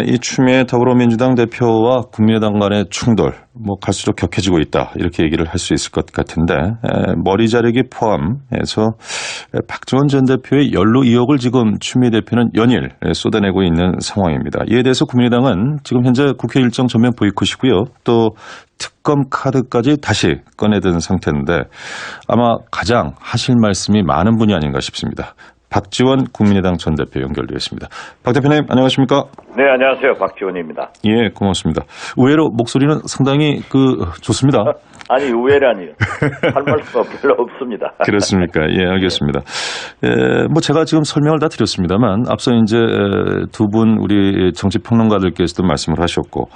이 추미애 더불어민주당 대표와 국민의당 간의 충돌, 갈수록 격해지고 있다. 이렇게 얘기를 할 수 있을 것 같은데, 머리 자르기 포함해서 박지원 전 대표의 연루 의혹을 지금 추미애 대표는 연일 쏟아내고 있는 상황입니다. 이에 대해서 국민의당은 지금 현재 국회 일정 전면 보이콧이고요. 또 특검 카드까지 다시 꺼내든 상태인데 아마 가장 하실 말씀이 많은 분이 아닌가 싶습니다. 박지원 국민의당 전 대표 연결되어 있습니다. 박 대표님 안녕하십니까? 네, 안녕하세요. 박지원입니다. 예, 고맙습니다. 의외로 목소리는 상당히 좋습니다. 아니, 의외라니요. 할 말씀가 별로 없습니다. 그렇습니까? 예, 알겠습니다. 제가 지금 설명을 다 드렸습니다만 앞서 이제 두 분 우리 정치평론가들께서도 말씀을 하셨고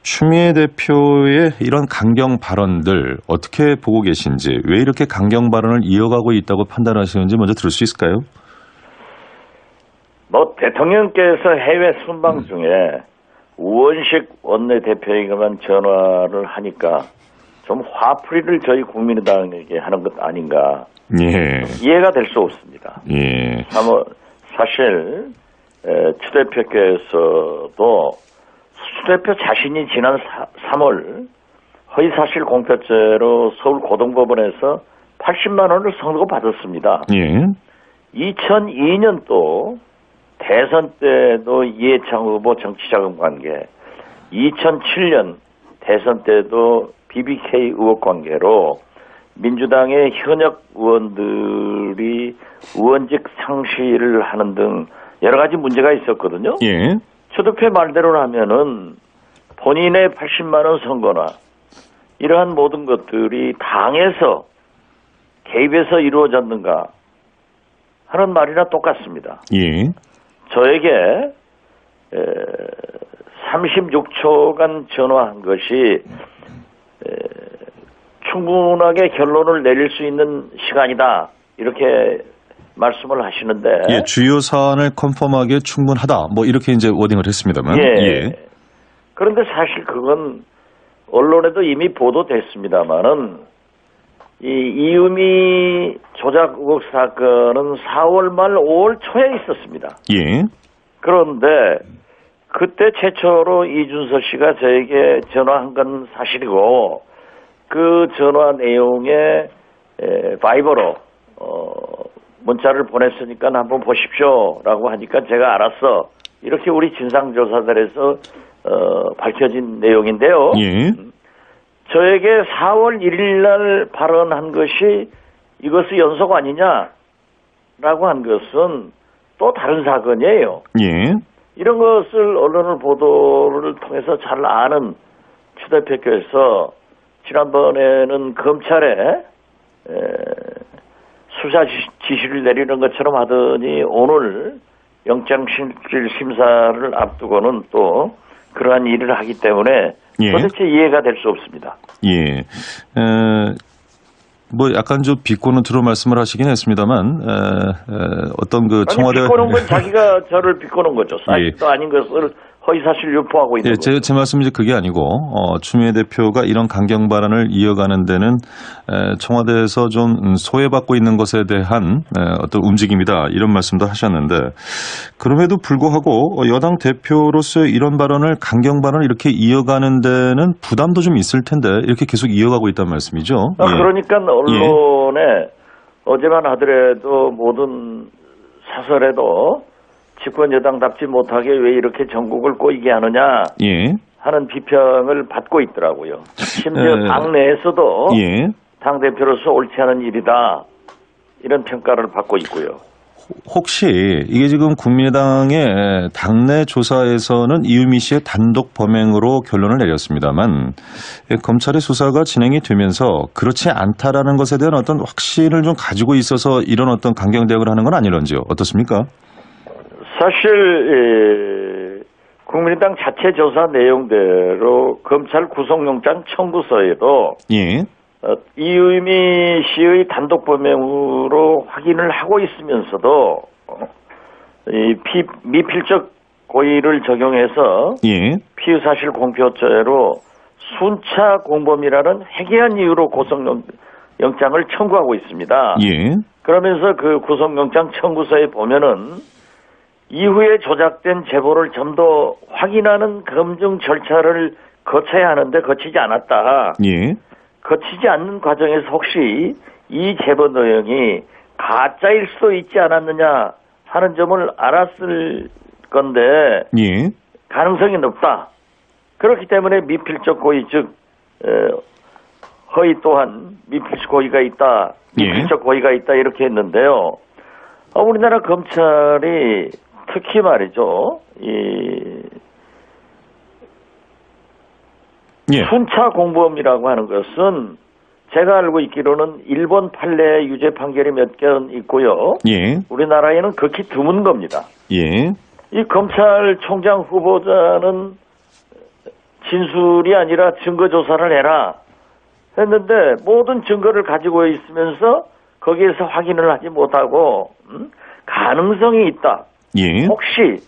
추미애 대표의 이런 강경 발언들 어떻게 보고 계신지 왜 이렇게 강경 발언을 이어가고 있다고 판단하시는지 먼저 들을 수 있을까요? 대통령께서 해외 순방 중에 우원식 원내대표에게만 전화를 하니까 좀 화풀이를 저희 국민의당에게 하는 것 아닌가. 예. 이해가 될 수 없습니다. 예. 사실 추 대표께서도 추 대표 자신이 지난 3월 허위사실 공표죄로 서울 고등법원에서 80만 원을 선고받았습니다. 예. 2002년도 대선 때도 이해창 후보 정치자금 관계, 2007년 대선 때도 BBK 의혹 관계로 민주당의 현역 의원들이 의원직 상실을 하는 등 여러 가지 문제가 있었거든요. 예. 추 대표 말대로라면은 본인의 80만 원 선거나 이러한 모든 것들이 당에서 개입해서 이루어졌는가 하는 말이나 똑같습니다. 예. 저에게 36초간 전화한 것이 충분하게 결론을 내릴 수 있는 시간이다. 이렇게 말씀을 하시는데. 예, 주요 사안을 컨펌하기에 충분하다. 이렇게 이제 워딩을 했습니다만. 예. 그런데 사실 그건 언론에도 이미 보도됐습니다만은 이유미 조작 의혹 사건은 4월 말 5월 초에 있었습니다. 예. 그런데 그때 최초로 이준서 씨가 저에게 전화한 건 사실이고 그 전화 내용에 바이버로 문자를 보냈으니까 한번 보십시오라고 하니까 제가 알았어. 이렇게 우리 진상조사들에서 밝혀진 내용인데요. 예. 저에게 4월 1일 날 발언한 것이 이것이 연속 아니냐라고 한 것은 또 다른 사건이에요. 예. 이런 것을 언론을 보도를 통해서 잘 아는 추 대표께서 지난번에는 검찰에 수사 지시를 내리는 것처럼 하더니 오늘 영장실질 심사를 앞두고는 또 그러한 일을 하기 때문에 예. 도대체 이해가 될 수 없습니다. 예. 약간 좀 비꼬는 뒤로 말씀을 하시긴 했습니다만, 어떤 청와대. 비꼬는 건 자기가 저를 비꼬는 거죠. 사실도 예. 아닌 것을 허위사실 유포하고 있는 거죠. 제 말씀은 이제 그게 아니고, 추미애 대표가 이런 강경 발언을 이어가는 데는 청와대에서 좀 소외받고 있는 것에 대한 어떤 움직임이다. 이런 말씀도 하셨는데, 그럼에도 불구하고 여당 대표로서의 이런 발언을, 강경 발언을 이렇게 이어가는 데는 부담도 좀 있을 텐데, 이렇게 계속 이어가고 있다는 말씀이죠. 예. 그러니까 언론에 어제만 하더라도 모든 사설에도 집권 여당답지 못하게 왜 이렇게 전국을 꼬이게 하느냐 예. 하는 비평을 받고 있더라고요. 심지어 당내에서도 예. 당대표로서 옳지 않은 일이다 이런 평가를 받고 있고요. 혹시 이게 지금 국민의당의 당내 조사에서는 이유미 씨의 단독 범행으로 결론을 내렸습니다만 검찰의 수사가 진행이 되면서 그렇지 않다라는 것에 대한 어떤 확신을 좀 가지고 있어서 이런 어떤 강경 대응을 하는 건 아니런지요? 어떻습니까? 사실 국민의당 자체 조사 내용대로 검찰 구속영장 청구서에도 예. 이유미 씨의 단독 범행으로 확인을 하고 있으면서도 이 미필적 고의를 적용해서 예. 피의사실 공표죄로 순차 공범이라는 해괴한 이유로 구속영장을 청구하고 있습니다. 예. 그러면서 그 구속영장 청구서에 보면은 이후에 조작된 제보를 좀 더 확인하는 검증 절차를 거쳐야 하는데 거치지 않았다. 예. 거치지 않는 과정에서 혹시 이 제보 내용이 가짜일 수도 있지 않았느냐 하는 점을 알았을 건데 예. 가능성이 높다. 그렇기 때문에 미필적 고의 즉 허위 또한 미필적 고의가 있다. 미필적 고의가 있다 이렇게 했는데요. 우리나라 검찰이 특히 말이죠. 순차 공범이라고 하는 것은 제가 알고 있기로는 일본 판례 유죄 판결이 몇 건 있고요. 예. 우리나라에는 극히 드문 겁니다. 예. 이 검찰총장 후보자는 진술이 아니라 증거 조사를 해라 했는데 모든 증거를 가지고 있으면서 거기에서 확인을 하지 못하고 가능성이 있다. 예. 혹시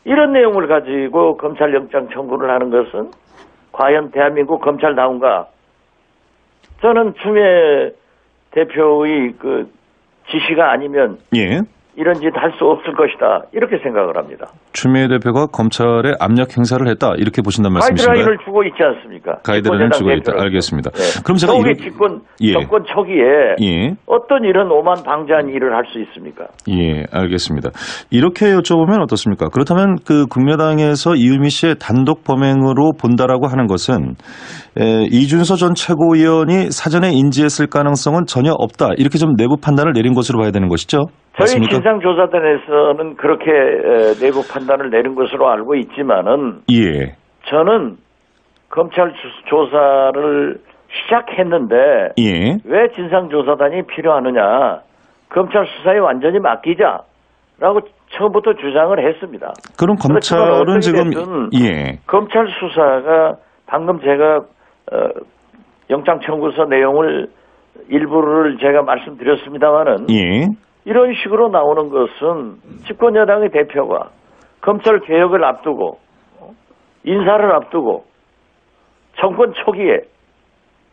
이런 내용을 가지고 검찰영장 청구를 하는 것은 과연 대한민국 검찰다운가? 저는 추미애 대표의 그 지시가 아니면 예. 이런 짓 할 수 없을 것이다. 이렇게 생각을 합니다. 추미애 대표가 검찰에 압력 행사를 했다. 이렇게 보신단 말씀이신가요? 가이드라인을 주고 있지 않습니까? 가이드라인을 주고 있다. 알겠습니다. 네. 그럼 제가 서울의 정권 초기에 어떤 이런 오만 방자한 일을 할 수 있습니까? 예, 알겠습니다. 이렇게 여쭤보면 어떻습니까? 그렇다면 그 국민의당에서 이유미 씨의 단독 범행으로 본다라고 하는 것은 이준서 전 최고위원이 사전에 인지했을 가능성은 전혀 없다. 이렇게 좀 내부 판단을 내린 것으로 봐야 되는 것이죠? 저희 맞습니까? 진상조사단에서는 그렇게 내부 판단을 내린 것으로 알고 있지만은 예. 저는 검찰 조사를 시작했는데 예. 왜 진상조사단이 필요하느냐? 검찰 수사에 완전히 맡기자라고 처음부터 주장을 했습니다. 그럼 검찰은 지금 검찰 수사가 방금 제가 영장 청구서 내용을 일부를 제가 말씀드렸습니다마는 이런 식으로 나오는 것은 집권여당의 대표가 검찰 개혁을 앞두고 인사를 앞두고 정권 초기에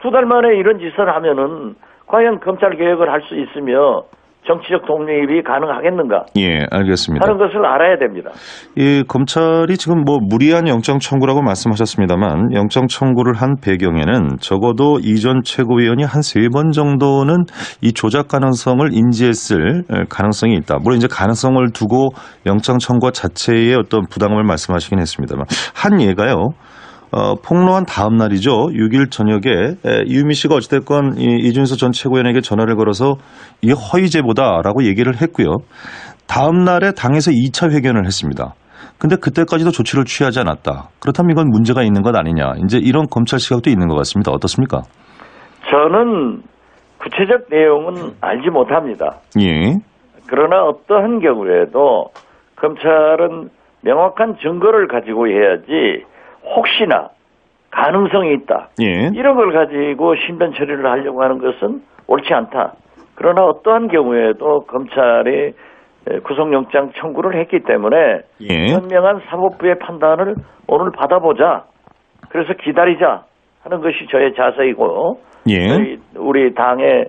2달 만에 이런 짓을 하면은 과연 검찰 개혁을 할 수 있으며 정치적 독립이 가능하겠는가? 예, 알겠습니다. 하는 것을 알아야 됩니다. 예, 검찰이 지금 뭐 무리한 영장 청구라고 말씀하셨습니다만 영장 청구를 한 배경에는 적어도 이 전 최고위원이 한 3번 정도는 이 조작 가능성을 인지했을 가능성이 있다. 물론 이제 가능성을 두고 영장 청구 자체의 어떤 부당함을 말씀하시긴 했습니다만 한 예가요. 폭로한 다음 날이죠. 6일 저녁에 이유미 씨가 어찌됐건 이준서 전 최고위원에게 전화를 걸어서 이게 허위 제보다라고 얘기를 했고요. 다음 날에 당에서 2차 회견을 했습니다. 근데 그때까지도 조치를 취하지 않았다. 그렇다면 이건 문제가 있는 것 아니냐. 이제 이런 검찰 시각도 있는 것 같습니다. 어떻습니까? 저는 구체적 내용은 알지 못합니다. 예. 그러나 어떠한 경우에도 검찰은 명확한 증거를 가지고 해야지 혹시나 가능성이 있다. 이런 걸 가지고 신변 처리를 하려고 하는 것은 옳지 않다. 그러나 어떠한 경우에도 검찰이 구속영장 청구를 했기 때문에 현명한 사법부의 판단을 오늘 받아보자. 그래서 기다리자 하는 것이 저의 자세이고 우리 당의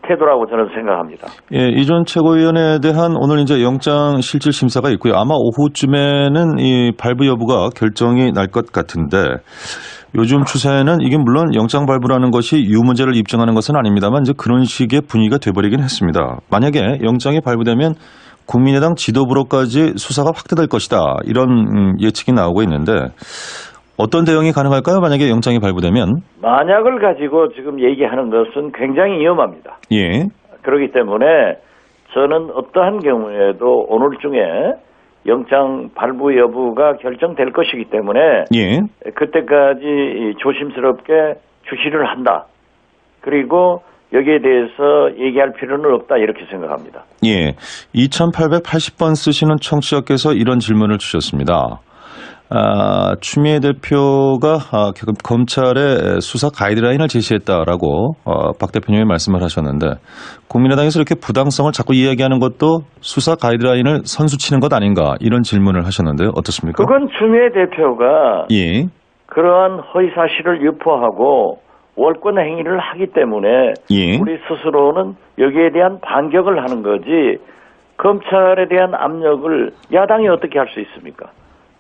태도라고 저는 생각합니다. 예, 이 전 최고위원에 대한 오늘 이제 영장 실질 심사가 있고요. 아마 오후쯤에는 이 발부 여부가 결정이 날 것 같은데 요즘 추세는 이게 물론 영장 발부라는 것이 유무죄를 입증하는 것은 아닙니다만 이제 그런 식의 분위기가 돼버리긴 했습니다. 만약에 영장이 발부되면 국민의당 지도부로까지 수사가 확대될 것이다. 이런 예측이 나오고 있는데 어떤 대응이 가능할까요? 만약에 영장이 발부되면? 만약을 가지고 지금 얘기하는 것은 굉장히 위험합니다. 예. 그렇기 때문에 저는 어떠한 경우에도 오늘 중에 영장 발부 여부가 결정될 것이기 때문에 그때까지 조심스럽게 주시를 한다. 그리고 여기에 대해서 얘기할 필요는 없다 이렇게 생각합니다. 예. 2880번 쓰시는 청취자께서 이런 질문을 주셨습니다. 추미애 대표가 검찰에 수사 가이드라인을 제시했다라고 박 대표님이 말씀을 하셨는데 국민의당에서 이렇게 부당성을 자꾸 이야기하는 것도 수사 가이드라인을 선수치는 것 아닌가 이런 질문을 하셨는데요. 어떻습니까? 그건 추미애 대표가 그러한 허위 사실을 유포하고 월권 행위를 하기 때문에 우리 스스로는 여기에 대한 반격을 하는 거지 검찰에 대한 압력을 야당이 어떻게 할 수 있습니까?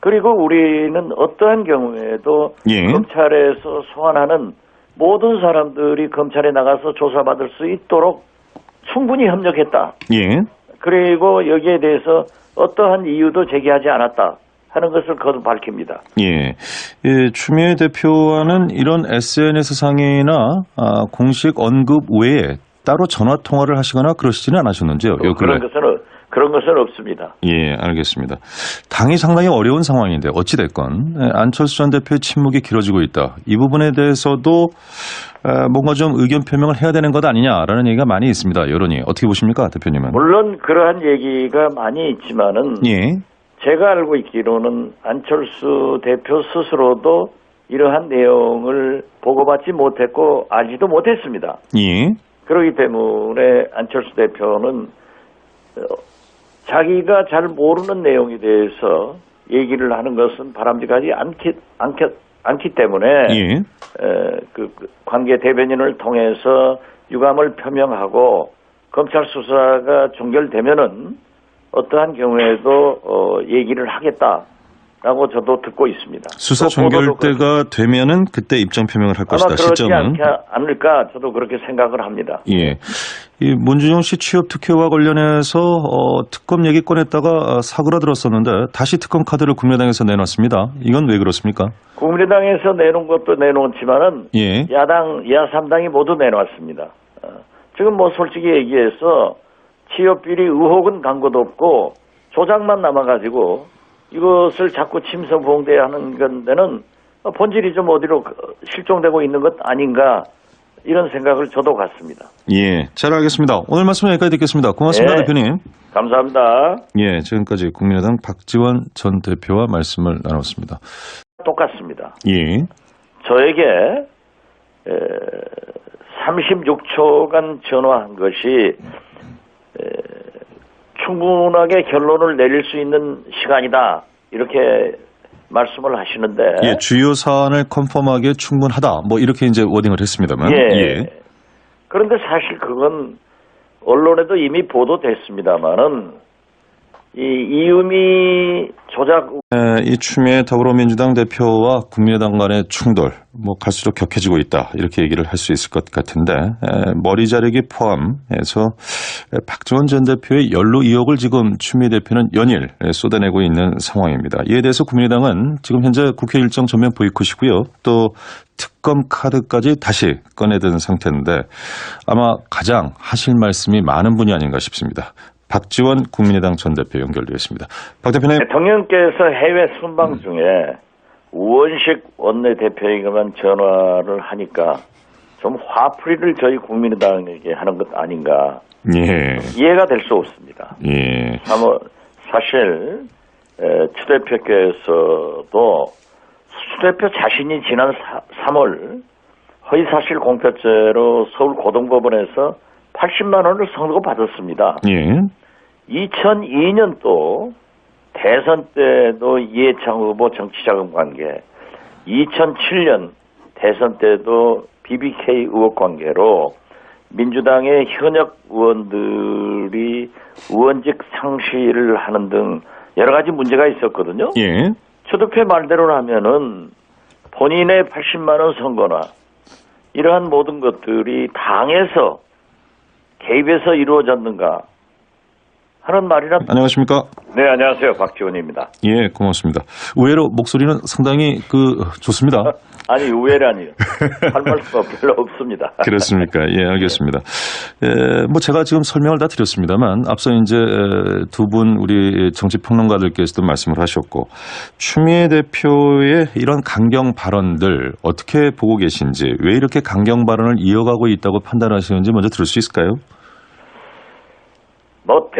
그리고 우리는 어떠한 경우에도 검찰에서 소환하는 모든 사람들이 검찰에 나가서 조사받을 수 있도록 충분히 협력했다. 그리고 여기에 대해서 어떠한 이유도 제기하지 않았다 하는 것을 거듭 밝힙니다. 추미애 대표와는 이런 SNS-상이나 공식 언급 외에 따로 전화 통화를 하시거나 그러시지는 않으셨는지요? 그런 것은 없습니다. 알겠습니다. 당이 상당히 어려운 상황인데 어찌됐건 안철수 전 대표의 침묵이 길어지고 있다. 이 부분에 대해서도 뭔가 좀 의견 표명을 해야 되는 것 아니냐라는 얘기가 많이 있습니다. 여론이. 어떻게 보십니까, 대표님은? 물론 그러한 얘기가 많이 있지만은 제가 알고 있기로는 안철수 대표 스스로도 이러한 내용을 보고받지 못했고 알지도 못했습니다. 그렇기 때문에 안철수 대표는 자기가 잘 모르는 내용에 대해서 얘기를 하는 것은 바람직하지 않기 때문에 그 관계 대변인을 통해서 유감을 표명하고 검찰 수사가 종결되면은 어떠한 경우에도 얘기를 하겠다라고 저도 듣고 있습니다. 수사 종결때가 되면은 그때 입장 표명을 할 것이다. 아마 그렇지 않을까 저도 그렇게 생각을 합니다. 이 문준용 씨 취업 특혜와 관련해서 특검 얘기 꺼냈다가 사그라들었었는데 다시 특검 카드를 국민의당에서 내놨습니다. 이건 왜 그렇습니까? 국민의당에서 내놓은 것도 내놓지만은 야당, 야3당이 모두 내놨습니다. 지금 뭐 솔직히 얘기해서 취업 비리 의혹은 간 것도 없고 조작만 남아가지고 이것을 자꾸 침성봉대하는 건데는 본질이 좀 어디로 실종되고 있는 것 아닌가 이런 생각을 저도 갖습니다. 잘 알겠습니다. 오늘 말씀 여기까지 듣겠습니다. 고맙습니다, 대표님. 감사합니다. 지금까지 국민의당 박지원 전 대표와 말씀을 나눴습니다. 똑같습니다. 저에게 36초간 전화한 것이 충분하게 결론을 내릴 수 있는 시간이다. 이렇게 말씀을 하시는데. 주요 사안을 컨펌하기에 충분하다. 뭐 이렇게 이제 워딩을 했습니다만. 그런데 사실 그건 언론에도 이미 보도됐습니다만은 이유미 조작. 이 추미애 더불어민주당 대표와 국민의당 간의 충돌, 갈수록 격해지고 있다. 이렇게 얘기를 할 수 있을 것 같은데, 머리 자르기 포함해서 박지원 전 대표의 연루 의혹을 지금 추미애 대표는 연일 쏟아내고 있는 상황입니다. 이에 대해서 국민의당은 지금 현재 국회 일정 전면 보이콧이고요. 또 특검 카드까지 다시 꺼내든 상태인데 아마 가장 하실 말씀이 많은 분이 아닌가 싶습니다. 박지원 국민의당 전 대표 연결되었습니다. 박 대표님. 대통령께서 해외 순방 중에 우원식 원내대표에게만 전화를 하니까 좀 화풀이를 저희 국민의당에게 하는 것 아닌가. 이해가 될 수 없습니다. 사실 추 대표께서도 추 대표 자신이 지난 3월 허위사실 공표죄로 서울고등법원에서 80만 원을 선고받았습니다. 2002년도 대선 때도 이해창 후보 정치자금 관계, 2007년 대선 때도 BBK 의혹 관계로 민주당의 현역 의원들이 의원직 상실을 하는 등 여러 가지 문제가 있었거든요. 추 대표 말대로라면은 본인의 80만 원 선거나 이러한 모든 것들이 당에서 개입해서 이루어졌는가 하는 말이나. 안녕하십니까? 네, 안녕하세요. 박지원입니다. 고맙습니다. 의외로 목소리는 상당히 좋습니다. 아니, 의외라니요. 할 말수가 별로 없습니다. 그렇습니까? 알겠습니다. 제가 지금 설명을 다 드렸습니다만 앞서 이제 두 분 우리 정치평론가들께서도 말씀을 하셨고 추미애 대표의 이런 강경 발언들 어떻게 보고 계신지, 왜 이렇게 강경 발언을 이어가고 있다고 판단하시는지 먼저 들을 수 있을까요?